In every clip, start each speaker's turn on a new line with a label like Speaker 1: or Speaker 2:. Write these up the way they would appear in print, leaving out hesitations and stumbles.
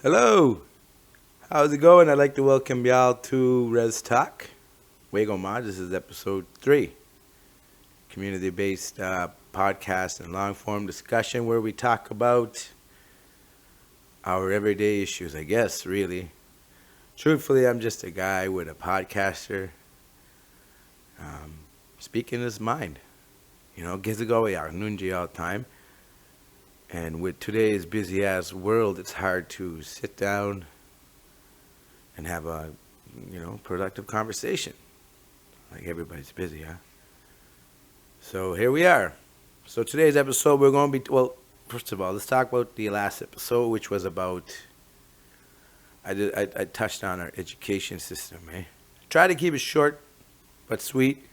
Speaker 1: Hello, how's it going? I'd like to welcome y'all to Res Talk. Wekoqmaq, this is episode 3, community-based podcast and long-form discussion where we talk about our everyday issues, I guess, really. Truthfully, I'm just a guy with a podcaster speaking his mind. Gizigawa nunji all the time. And with today's busy-ass world, it's hard to sit down and have a, productive conversation. Like everybody's busy, huh? So here we are. So today's episode, we're going to be, first of all, let's talk about the last episode, which was about, I touched on our education system, eh? Try to keep it short, but sweet,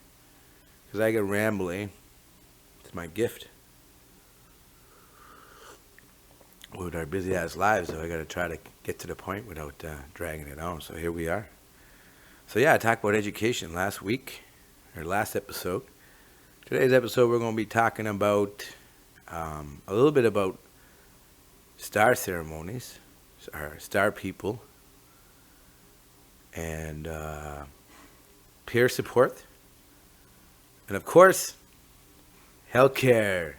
Speaker 1: because I get rambling. It's my gift. With our busy ass lives, so I got to try to get to the point without dragging it on. So here we are. So yeah, I talked about education last week, or last episode. Today's episode, we're going to be talking about a little bit about star ceremonies, or star people, and peer support, and of course, healthcare,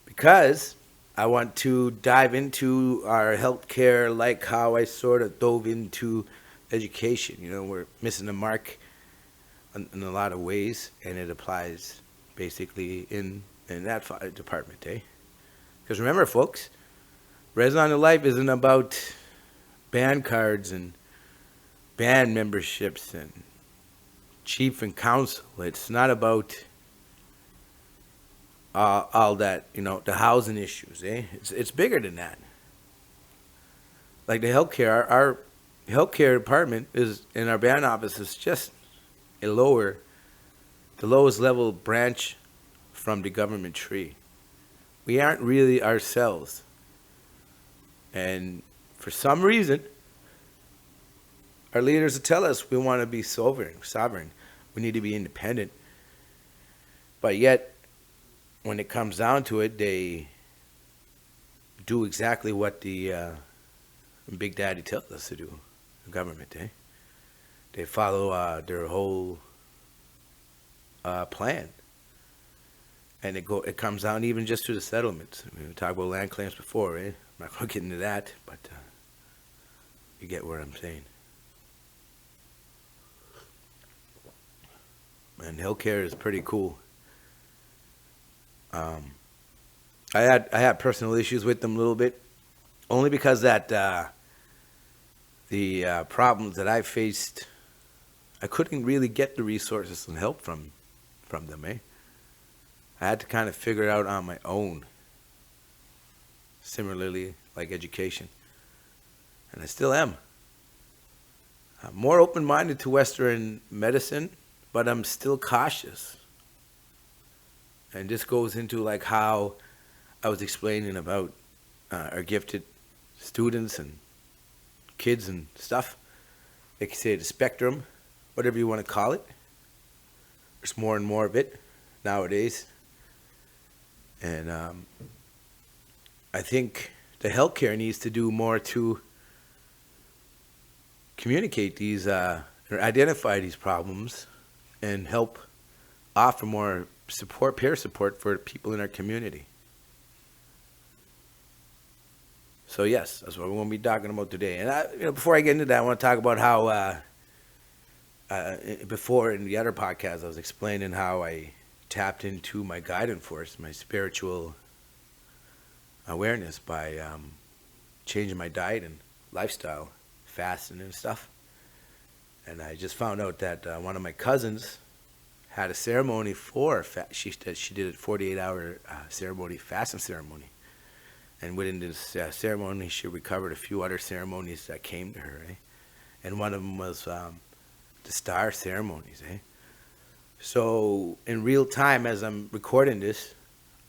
Speaker 1: because I want to dive into our healthcare like how I sort of dove into education. We're missing the mark in a lot of ways, and it applies basically in that department, eh? Because remember, folks, Res on the Life isn't about band cards and band memberships and chief and council. It's not about all that, the housing issues, eh? It's bigger than that. Like the healthcare, our healthcare department is in our band office is just the lowest level branch from the government tree. We aren't really ourselves, and for some reason, our leaders will tell us we want to be sovereign. We need to be independent, but yet, when it comes down to it, they do exactly what the Big Daddy tells us to do, the government, eh? They follow their whole plan. And it comes down even just to the settlements. We talked about land claims before, eh? I'm not going to get into that, but you get what I'm saying. And healthcare is pretty cool. I had personal issues with them a little bit, only because that the problems that I faced, I couldn't really get the resources and help from them. I had to kind of figure it out on my own. Similarly, like education, and I still am. I'm more open-minded to Western medicine, but I'm still cautious. And this goes into like how I was explaining about our gifted students and kids and stuff. They can say the spectrum, whatever you want to call it. There's more and more of it nowadays. And I think the healthcare needs to do more to communicate these, or identify these problems and help offer more support, peer support for people in our community. So yes, that's what we're going to be talking about today. And before I get into that, I want to talk about how before in the other podcast I was explaining how I tapped into my guiding force, my spiritual awareness by changing my diet and lifestyle, fasting and stuff. And I just found out that one of my cousins had a ceremony she did a 48-hour ceremony, fasting ceremony. And within this ceremony, she recovered a few other ceremonies that came to her, eh? And one of them was the star ceremonies, eh? So in real time, as I'm recording this,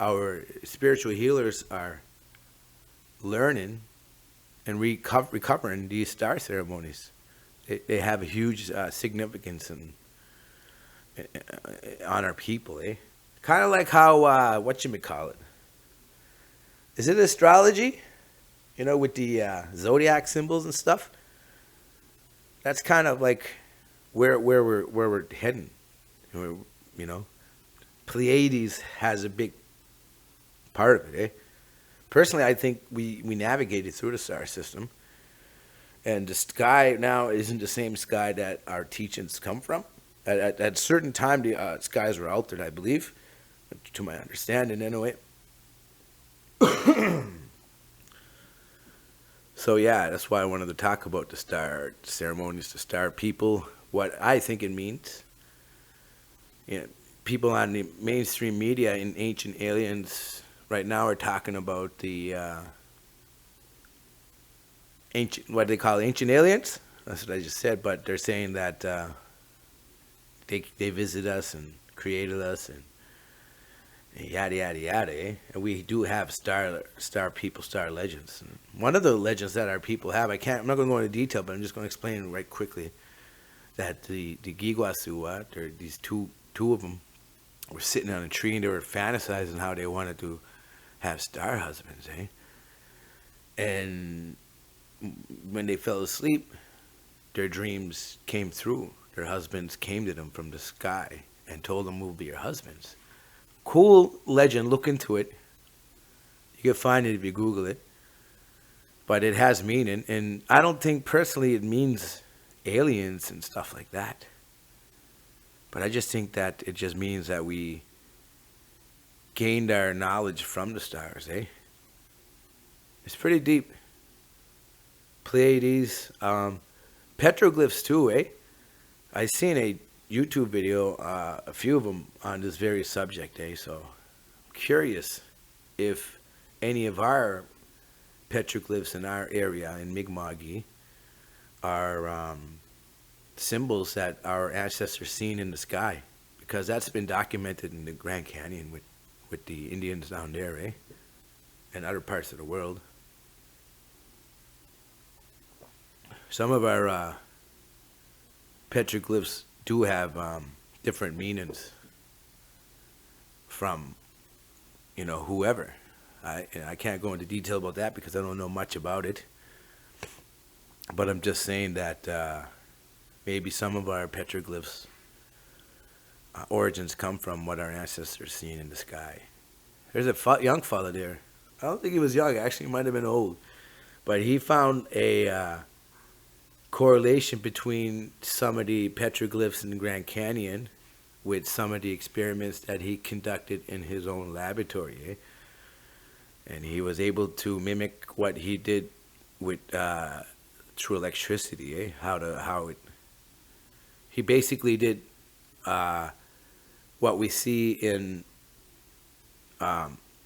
Speaker 1: our spiritual healers are learning and recovering these star ceremonies. They have a huge significance on our people, eh? Kind of like how, whatchamacallit, is it astrology? with the zodiac symbols and stuff. That's kind of like where we're heading. You know, Pleiades has a big part of it. Personally, I think we navigated through the star system, and the sky now isn't the same sky that our teachings come from. At certain time, the skies were altered, I believe, to my understanding, anyway. So yeah, that's why I wanted to talk about the star ceremonies, the star people, what I think it means. People on the mainstream media in Ancient Aliens right now are talking about the ancient, what they call ancient aliens. That's what I just said, but they're saying that they visit us and created us and yada yada yada. And we do have star people, star legends. And one of the legends that our people have, I'm not going to go into detail, but I'm just going to explain it right quickly. That the Gigwasuwa, these two of them, were sitting on a tree and they were fantasizing how they wanted to have star husbands, And when they fell asleep, their dreams came through. Their husbands came to them from the sky and told them, "We'll be your husbands." Cool legend. Look into it. You can find it if you Google it. But it has meaning, and I don't think personally it means aliens and stuff like that. But I just think that it just means that we gained our knowledge from the stars, It's pretty deep. Pleiades, petroglyphs too, I seen a YouTube video, a few of them on this very subject, So I'm curious if any of our petroglyphs in our area in Mi'kmaq are symbols that our ancestors seen in the sky, because that's been documented in the Grand Canyon with the Indians down there, and other parts of the world. Some of our petroglyphs do have different meanings from, whoever. I can't go into detail about that because I don't know much about it. But I'm just saying that maybe some of our petroglyphs origins come from what our ancestors seen in the sky. There's a young fella there. I don't think he was young. Actually, he might have been old. But he found a correlation between some of the petroglyphs in the Grand Canyon with some of the experiments that he conducted in his own laboratory. And he was able to mimic what he did with through electricity. He basically did what we see in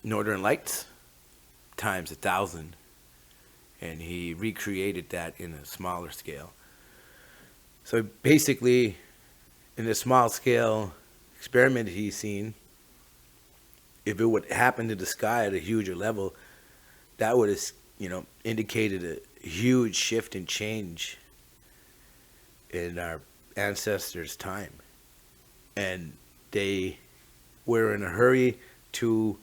Speaker 1: Northern Lights times 1,000, and he recreated that in a smaller scale. So basically, in a small scale experiment he's seen, if it would happen to the sky at a huger level, that would have, indicated a huge shift and change in our ancestors' time. And they were in a hurry to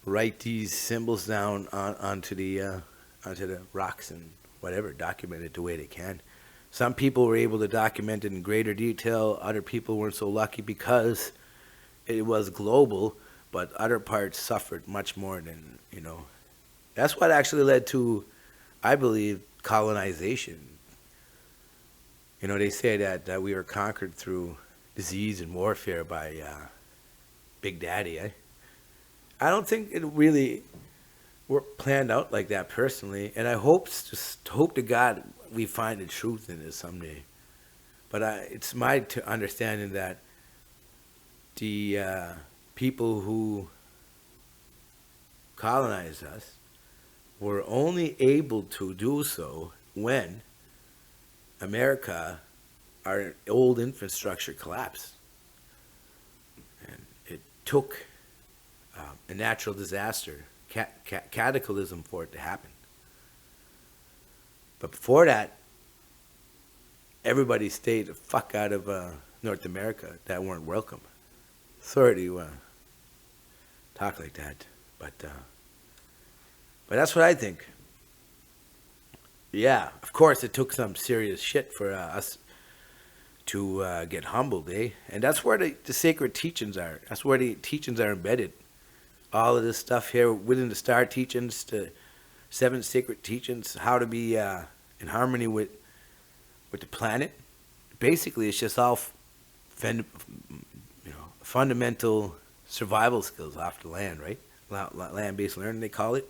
Speaker 1: write these symbols down onto the rocks and whatever, document it the way they can. Some people were able to document it in greater detail. Other people weren't so lucky because it was global, but other parts suffered much more than, That's what actually led to, I believe, colonization. They say that we were conquered through disease and warfare by Big Daddy. I don't think it really were planned out like that personally, and I hope to God we find the truth in it someday. But it's my understanding that the people who colonized us were only able to do so when America, our old infrastructure collapsed. And it took a natural disaster, cataclysm for it to happen. But before that, everybody stayed the fuck out of North America that weren't welcome. Sorry to talk like that, but that's what I think. Yeah, of course, it took some serious shit for us to get humbled, eh? And that's where the sacred teachings are. That's where the teachings are embedded. All of this stuff here within the star teachings, the seven sacred teachings, how to be in harmony with the planet. Basically, it's just all fundamental survival skills off the land, right? Land-based learning, they call it.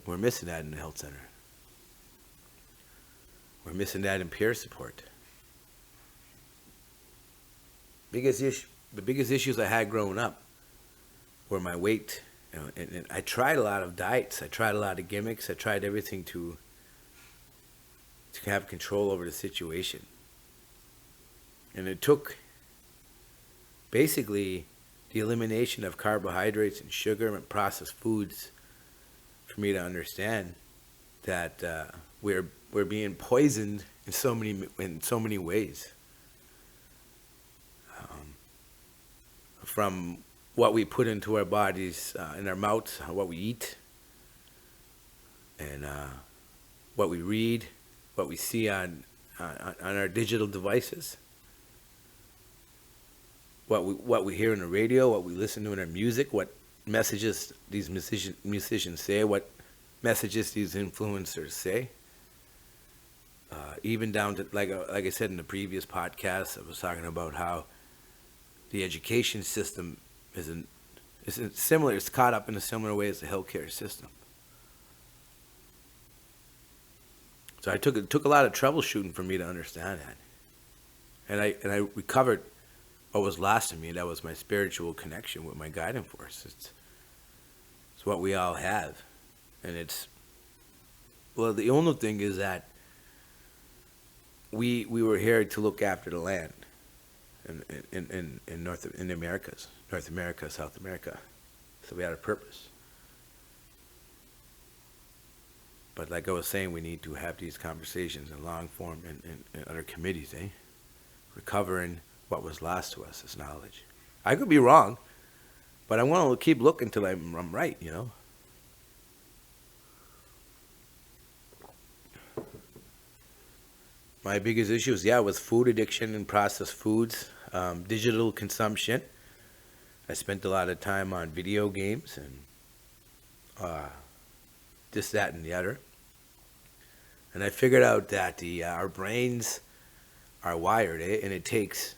Speaker 1: We're missing that in the health center. We're missing that in peer support. The biggest issues I had growing up were my weight. And I tried a lot of diets. I tried a lot of gimmicks. I tried everything to have control over the situation. And it took basically the elimination of carbohydrates and sugar and processed foods for me to understand that we're being poisoned in so many ways. From what we put into our bodies, in our mouths, what we eat, and what we read, what we see on our digital devices, what we hear on the radio, what we listen to in our music, what messages these musicians say, what messages these influencers say. Even down to like I said in the previous podcast, I was talking about how the education system isn't similar. It's caught up in a similar way as the healthcare system. So it took a lot of troubleshooting for me to understand that, and I recovered what was lost in me. That was my spiritual connection with my guiding force. It's what we all have, and the only thing is that we were here to look after the land. In the Americas, North America, South America. So we had a purpose. But like I was saying, we need to have these conversations in long form and other committees, eh? Recovering what was lost to us as knowledge. I could be wrong, but I want to keep looking till I'm right, you know? My biggest issues, was food addiction and processed foods. Digital consumption. I spent a lot of time on video games and this, that, and the other. And I figured out that our brains are wired, and it takes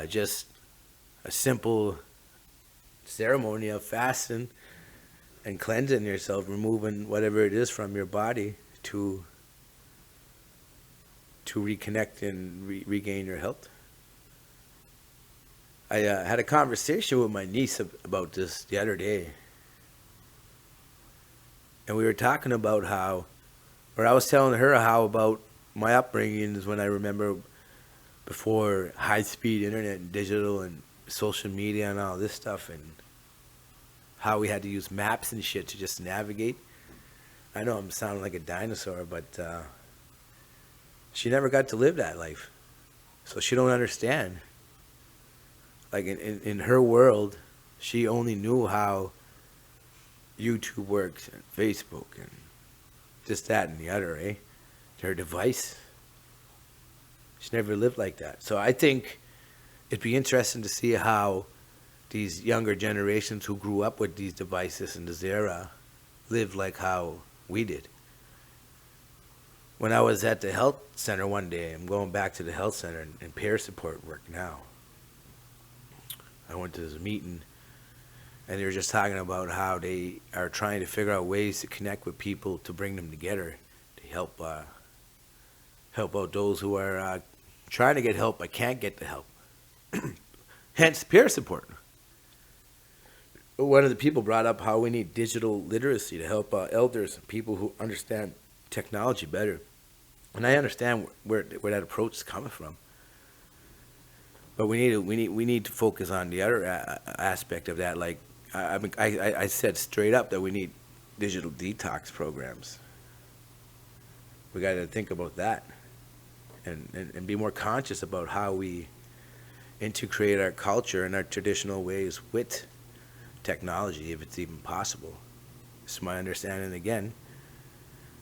Speaker 1: just a simple ceremony of fasting and cleansing yourself, removing whatever it is from your body to reconnect and regain your health. I had a conversation with my niece about this the other day. And we were talking about I was telling her how about my upbringing is when I remember before high-speed internet and digital and social media and all this stuff, and how we had to use maps and shit to just navigate. I know I'm sounding like a dinosaur, but she never got to live that life, so she don't understand. Like in her world, she only knew how YouTube works and Facebook and this, that, and the other, eh? Her device. She never lived like that. So I think it'd be interesting to see how these younger generations who grew up with these devices in this era live like how we did. When I was at the health center one day, I'm going back to the health center and peer support work now. I went to this meeting, and they were just talking about how they are trying to figure out ways to connect with people to bring them together to help out those who are trying to get help but can't get the help. Hence peer support. One of the people brought up how we need digital literacy to help elders and people who understand technology better. And I understand where that approach is coming from. But we need to focus on the other aspect of that. Like I said straight up that we need digital detox programs. We got to think about that, and be more conscious about how we integrate our culture and our traditional ways with technology, if it's even possible. It's my understanding again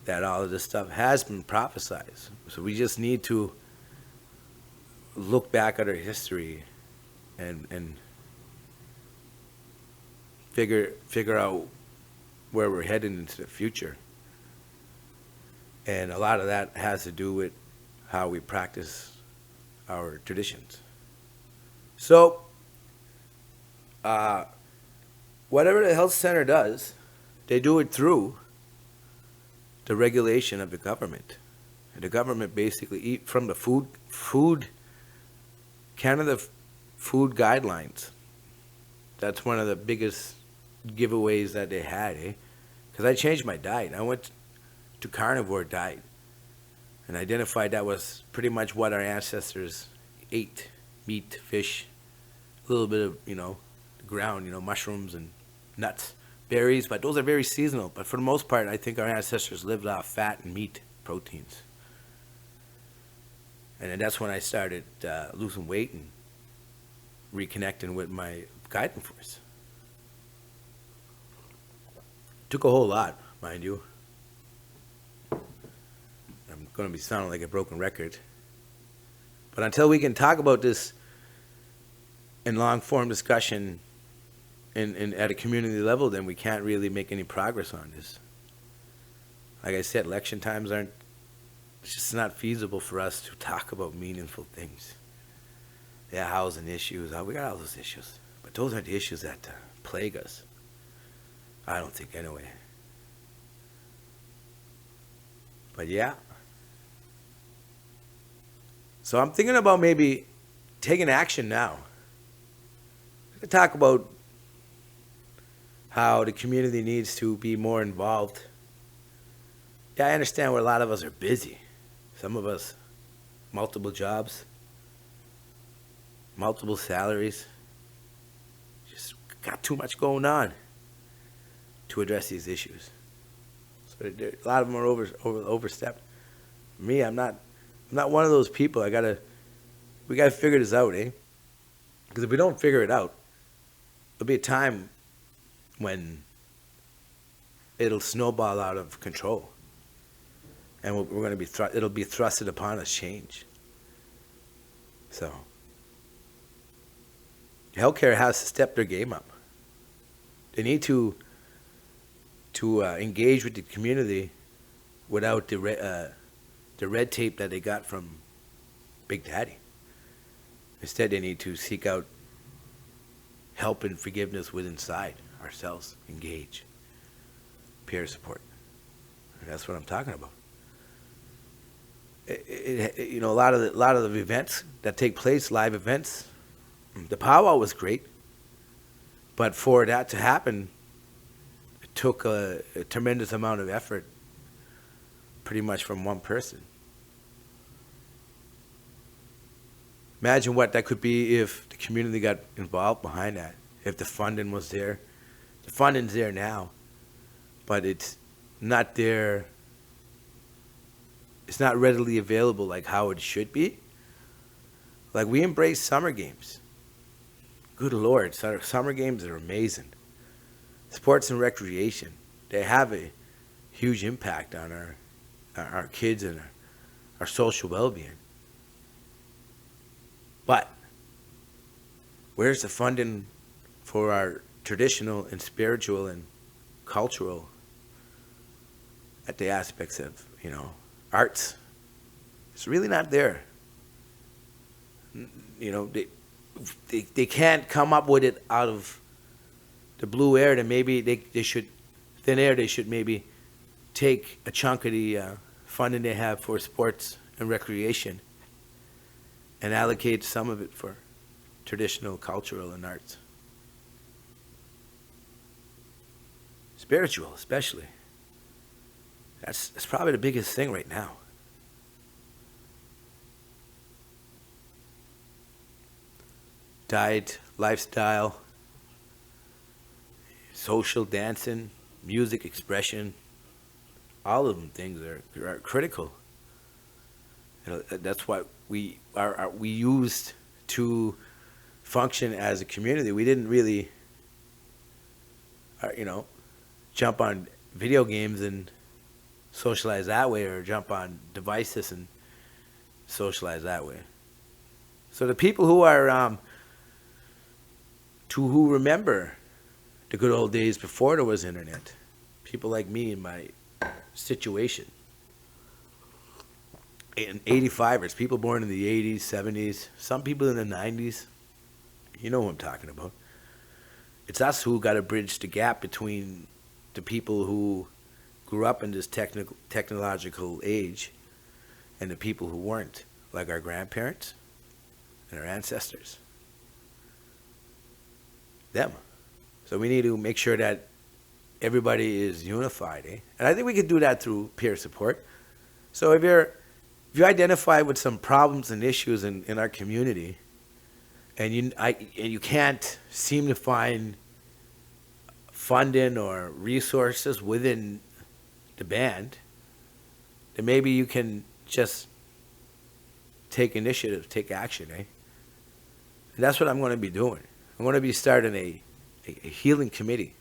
Speaker 1: that all of this stuff has been prophesized. So we just need to look back at our history and figure out where we're heading into the future. And a lot of that has to do with how we practice our traditions. So, whatever the health center does, they do it through the regulation of the government. And the government basically eat from the Canada food guidelines. That's one of the biggest giveaways that they had, eh? Because I changed my diet. I went to carnivore diet and identified that was pretty much what our ancestors ate: meat, fish, a little bit of, the ground, mushrooms and nuts, berries, but those are very seasonal. But for the most part, I think our ancestors lived off fat and meat, proteins. And then that's when I started losing weight and reconnecting with my guiding force. Took a whole lot, mind you. I'm going to be sounding like a broken record. But until we can talk about this in long-form discussion at a community level, then we can't really make any progress on this. Like I said, election times it's just not feasible for us to talk about meaningful things. Yeah, housing issues, we got all those issues. But those aren't the issues that plague us. I don't think, anyway. But yeah. So I'm thinking about maybe taking action now. I'm going to talk about how the community needs to be more involved. Yeah, I understand where a lot of us are busy. Some of us, multiple jobs, multiple salaries. Just got too much going on to address these issues. So a lot of them are overstepped. Me, I'm not one of those people. We gotta figure this out, eh? Because if we don't figure it out, there'll be a time when it'll snowball out of control, and we're gonna be it'll be thrusted upon us change. So, healthcare has to step their game up. They need to engage with the community without the red tape that they got from Big Daddy. Instead, they need to seek out help and forgiveness within inside ourselves. Engage, peer support. And that's what I'm talking about. A lot of the events that take place, live events, the powwow was great, but for that to happen, it took a tremendous amount of effort, pretty much from one person. Imagine what that could be if the community got involved behind that, if the funding was there. The funding's there now, but it's not there. It's not readily available like how it should be. Like, we embrace summer games. Good Lord, summer games are amazing. Sports and recreation, they have a huge impact on our kids and our social well-being. But where's the funding for our traditional and spiritual and cultural at the aspects of, arts? It's really not there. They can't come up with it out of the blue air. Then maybe they should, thin air, they should maybe take a chunk of the funding they have for sports and recreation and allocate some of it for traditional, cultural, and arts. Spiritual, especially. That's probably the biggest thing right now. Diet, lifestyle, social dancing, music expression, all of them things are critical. That's what we used to function as a community. We didn't really jump on video games and socialize that way, or jump on devices and socialize that way. So the people who are who remember the good old days before there was internet, people like me in my situation, in 85ers, people born in the 80s, 70s, some people in the 90s, you know who I'm talking about. It's us who got to bridge the gap between the people who grew up in this technological age and the people who weren't, like our grandparents and our ancestors. Them. So we need to make sure that everybody is unified, eh? And I think we can do that through peer support. So if you identify with some problems and issues in our community, and you can't seem to find funding or resources within the band, then maybe you can just take initiative, take action, eh? And that's what I'm going to be doing. I'm going to be starting a healing committee.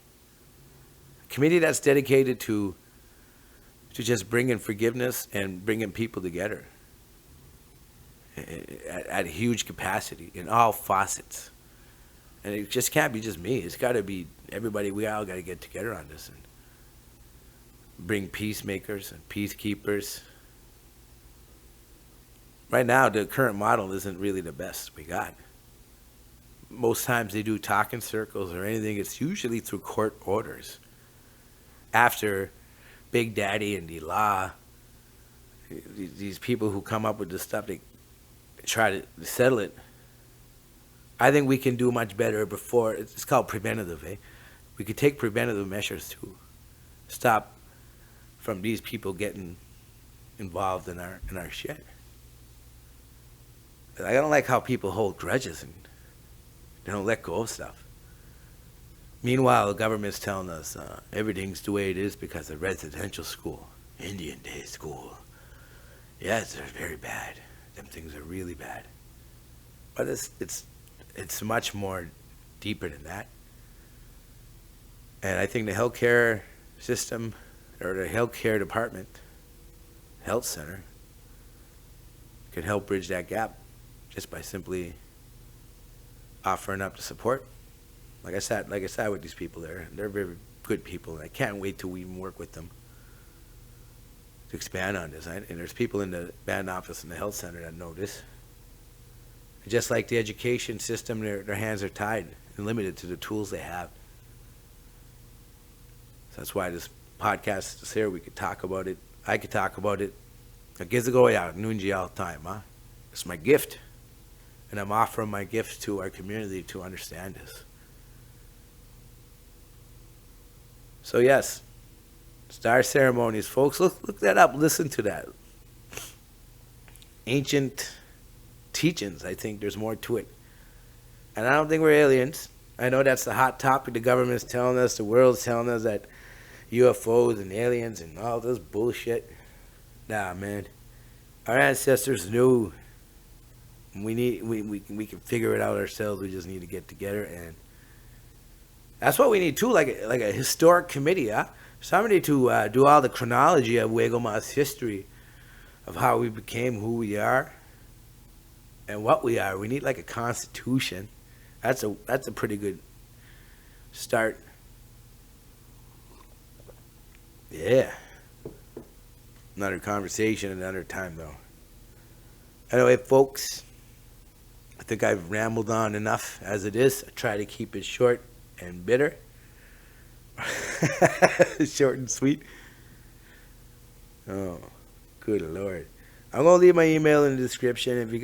Speaker 1: A committee that's dedicated to just bringing forgiveness and bringing people together at a huge capacity in all facets. And it just can't be just me. It's got to be everybody. We all got to get together on this and bring peacemakers and peacekeepers. Right now, the current model isn't really the best we got. Most times they do talking circles or anything. It's usually through court orders. After Big Daddy and the law, these people who come up with this stuff, they try to settle it. I think we can do much better before. It's called preventative, eh? We could take preventative measures to stop from these people getting involved in our shit. I don't like how people hold grudges and they don't let go of stuff. Meanwhile, the government's telling us everything's the way it is because of residential school, Indian day school. Yes, they're very bad. Them things are really bad. But it's much more deeper than that. And I think the healthcare system, or the healthcare department, health center, could help bridge that gap just by simply offering up the support. Like I said with these people there, they're very good people, and I can't wait till we even work with them to expand on this. And there's people in the band office and the health center that know this. And just like the education system, their hands are tied and limited to the tools they have. So that's why this podcast is here. We could talk about it. I could talk about it. Nunji all the time, huh? It's my gift. And I'm offering my gift to our community to understand this. So yes, star ceremonies, folks. Look that up. Listen to that. Ancient teachings. I think there's more to it. And I don't think we're aliens. I know that's the hot topic. The government's telling us, the world's telling us that UFOs and aliens and all this bullshit. Nah, man. Our ancestors knew. We can figure it out ourselves. We just need to get together, and that's what we need too, like a historic committee, huh? Somebody to do all the chronology of Wekoqmaq's history, of how we became who we are, and what we are. We need like a constitution. That's a pretty good start. Yeah. Another conversation another time though. Anyway, folks, I think I've rambled on enough as it is. I try to keep it short and bitter. Short and sweet. Oh, good Lord. I'm going to leave my email in the description. If you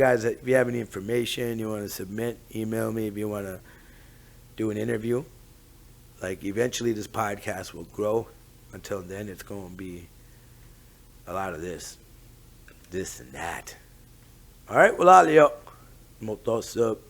Speaker 1: have any information you want to submit, email me. If you want to do an interview, like eventually this podcast will grow. Until then, it's going to be a lot of this and that. All right, well, I'll Motos up.